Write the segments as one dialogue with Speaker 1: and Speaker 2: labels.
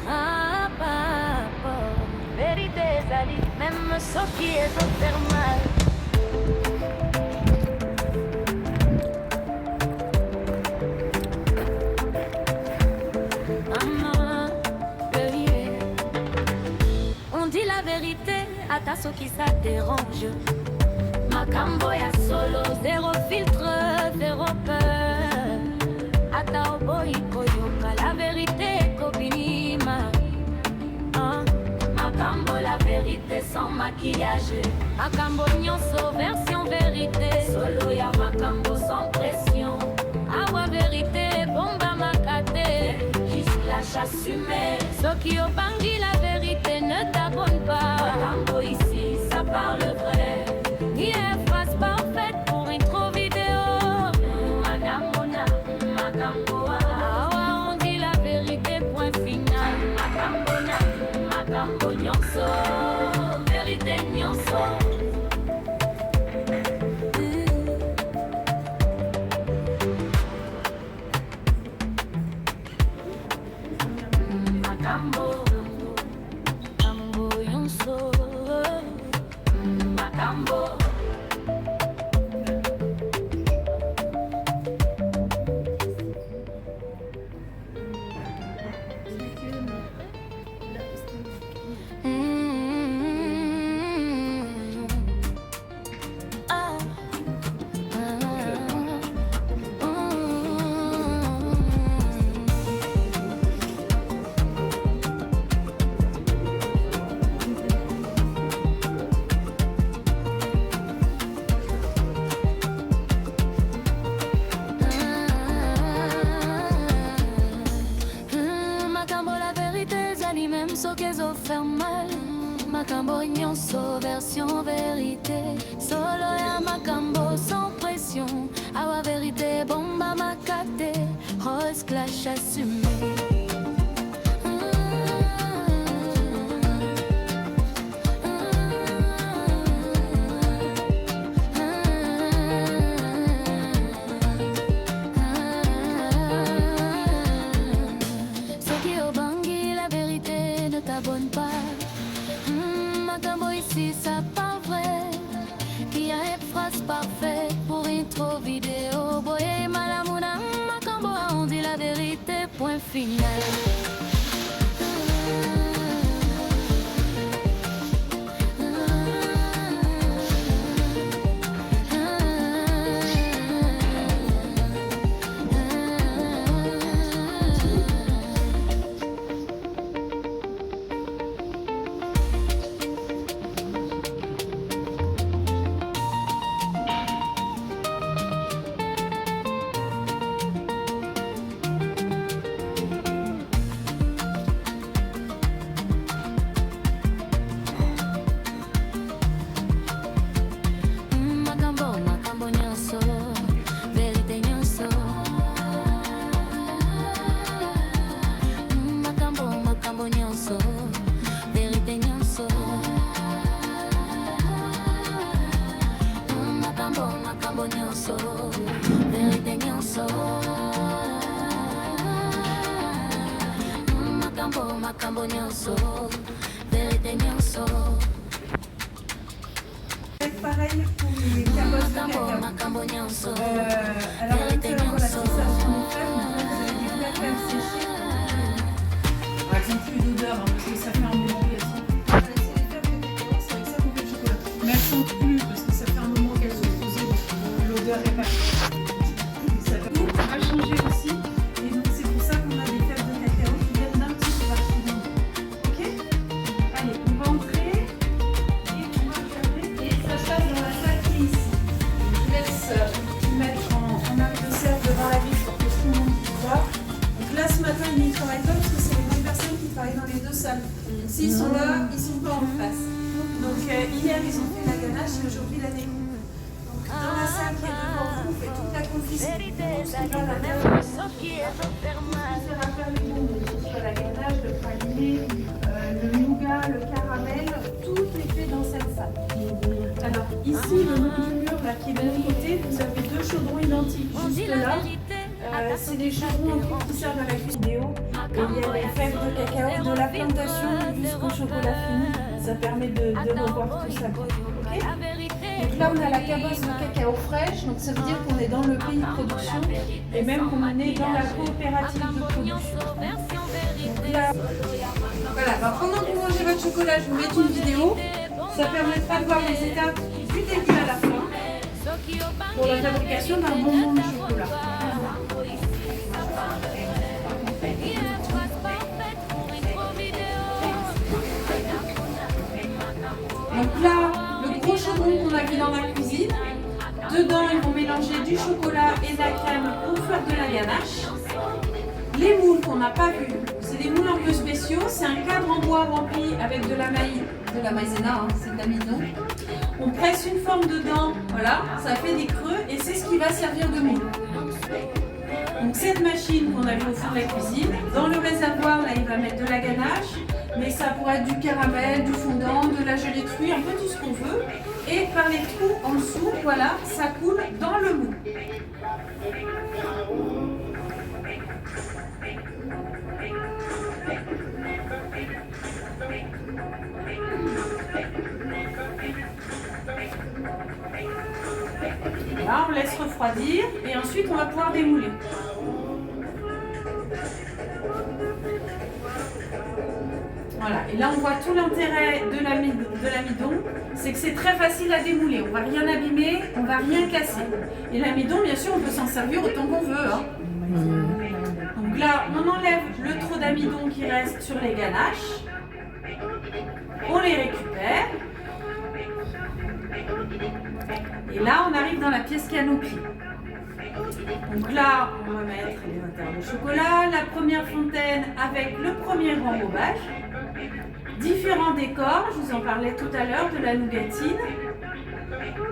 Speaker 1: Ah, papa, vérité, Zali, même ce qui est faire mal. On dit la vérité à ta so qui ça dérange. Makambo ya solo, zéro filtre, zéro peur. Ata oboy koyoka, la vérité kobinima. Makambo la vérité sans maquillage. Makambo nyonso version vérité. Solo ya makambo sans pression. Awa vérité bomba makate. Juste lâche assumer. Ceux qui ont bangi la vérité ne t'abonnent pas. Makambo ici ça parle vrai. Ni phrase parfaite pour intro vidéo. Makamona, Makamboa. Awa on dit la vérité point final. Makambona, Makambo nyonso. Vérité nyonso. Makambo, Makambo nyonso. Makambo. Makambo la vérité, Zali même so qu'elles ont fait mal. Makambo nyonso version vérité. Solo ya Makambo sans pression. Awa vérité bomba makate. Rose clash assumé. T'abonne pas. Makambo ici ça pas vrai. Qui a une phrase parfaite pour intro vidéo. Boye malamuna Makambo on dit la vérité point final. Makambo nyonso, vérité nyonso. Makambo nyonso, vérité nyonso.
Speaker 2: Pareil pour les caboches de cacao.
Speaker 1: Makambo nyonso,
Speaker 2: Alors
Speaker 1: vérité
Speaker 2: voilà, c'est
Speaker 1: nyonso.
Speaker 2: ça ce qu'on fait. Vous avez bien fait le sécher.
Speaker 3: Elles n'ont plus d'odeur hein, parce que ça fait un moment qu'elles sont.
Speaker 2: Voilà, c'est les fèves de cacao, c'est avec ça qu'on fait le chocolat.
Speaker 3: Mais elles sont plus parce que ça fait un moment qu'elles sont posées, donc l'odeur est pas. Ça va changer aussi.
Speaker 2: Et donc c'est pour ça qu'on a des fèves de cacao qui viennent d'un petit peu partout dans le monde. Ok? Allez, on va entrer et on va regarder. Et ça se passe dans la salle qui est ici. Je vous laisse mettre en arc de cercle devant la vitre pour que tout le monde puisse voir. Donc là ce matin ils ne travaillent pas parce que c'est les mêmes personnes qui travaillent dans les deux salles. S'ils sont là, ils ne sont pas en face. Donc hier ils ont fait la ganache et aujourd'hui la découpe. Donc dans la salle qui est devant vous, on fait toute la confiserie.
Speaker 1: Vérité,
Speaker 2: Donc, ce
Speaker 1: Zali,
Speaker 2: qui va la
Speaker 1: même
Speaker 2: faire,
Speaker 1: ce qui est faire mal.
Speaker 2: faire à faire les bonbons, que ce soit la ganache, le praliné, le nougat, le caramel, tout est fait dans cette salle. Alors ici, le mur là qui est de l'autre côté, vous avez deux chaudrons identiques
Speaker 1: On dit
Speaker 2: juste
Speaker 1: la
Speaker 2: là.
Speaker 1: vérité,
Speaker 2: C'est des chevrons qui servent à la cuisine. Et il y a les fèves de cacao, de la plantation jusqu'au chocolat fini. Ça permet de revoir tout ça. Okay, donc là, on a la cabosse de cacao fraîche. Donc ça veut dire qu'on est dans le pays de production et même qu'on est dans la coopérative de production. Donc là, voilà, bah, pendant que vous mangez votre chocolat, je vous mets une vidéo. Ça permettra de voir les étapes du début à la fin pour la fabrication d'un bonbon de chocolat. Donc là, le gros chaudron qu'on a vu dans la cuisine, dedans ils vont mélanger du chocolat et de la crème pour faire de la ganache. Les moules qu'on n'a pas vues, c'est des moules un peu spéciaux, c'est un cadre en bois rempli avec de la maïzena, hein, c'est de l'amidon. On presse une forme dedans, voilà, ça fait des creux et c'est ce qui va servir de moule. Donc cette machine qu'on a vue au fond de la cuisine, dans le réservoir là il va mettre de la ganache, mais ça pourrait être du caramel, du fondant, de la gelée de fruits, un peu tout ce qu'on veut. Et par les trous en dessous, voilà, ça coule dans le moule. Là, on laisse refroidir et ensuite on va pouvoir démouler. Voilà, et là on voit tout l'intérêt de l'amidon, c'est que c'est très facile à démouler, on va rien abîmer, on va rien casser. Et l'amidon, bien sûr, on peut s'en servir autant qu'on veut. Hein. Donc là, on enlève le trop d'amidon qui reste sur les ganaches, on les récupère. Et là, on arrive dans la pièce canopée. Donc là, on va mettre les intérêts de chocolat, la première fontaine avec le premier enrobage. Différents décors, je vous en parlais tout à l'heure, de la nougatine.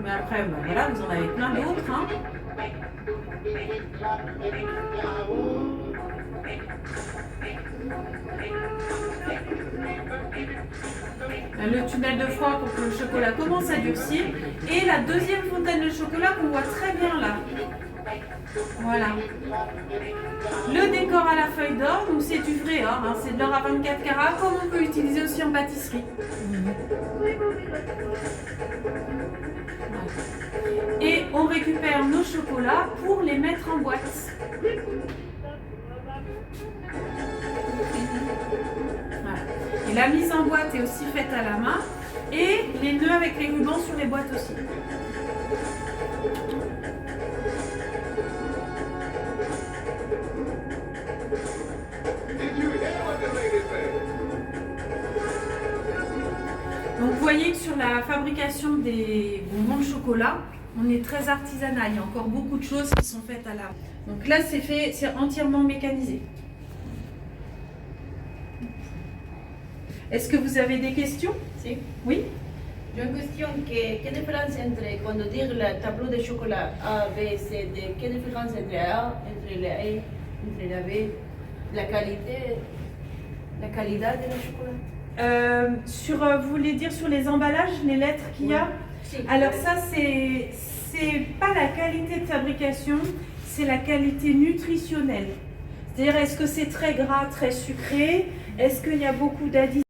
Speaker 2: Mais après, ben voilà, vous en avez plein d'autres. Hein. Le tunnel de froid pour que le chocolat commence à durcir. Et la deuxième fontaine de chocolat qu'on voit très bien là. Voilà. Le décor à la feuille d'or, donc c'est du vrai or, hein, c'est de l'or à 24 carats, comme on peut utiliser aussi en pâtisserie. Et on récupère nos chocolats pour les mettre en boîte. Voilà. Et la mise en boîte est aussi faite à la main. Et les nœuds avec les rubans sur les boîtes aussi. Donc vous voyez que sur la fabrication des bonbons de chocolat, on est très artisanal. Il y a encore beaucoup de choses qui sont faites à la main. Donc là c'est entièrement mécanisé. Est-ce que vous avez des questions?
Speaker 4: Sí.
Speaker 2: Oui.
Speaker 4: J'ai une question. Quelle différence entre, quand on dit le tableau de chocolat A, B, C, D, quelle différence entre A, entre la E, entre la B, la qualité de la chocolat?
Speaker 2: Vous voulez dire sur les emballages, les lettres qu'il y a?
Speaker 4: Si.
Speaker 2: Alors ça, c'est pas la qualité de fabrication, c'est la qualité nutritionnelle. C'est-à-dire, est-ce que c'est très gras, très sucré? Est-ce qu'il y a beaucoup d'additifs?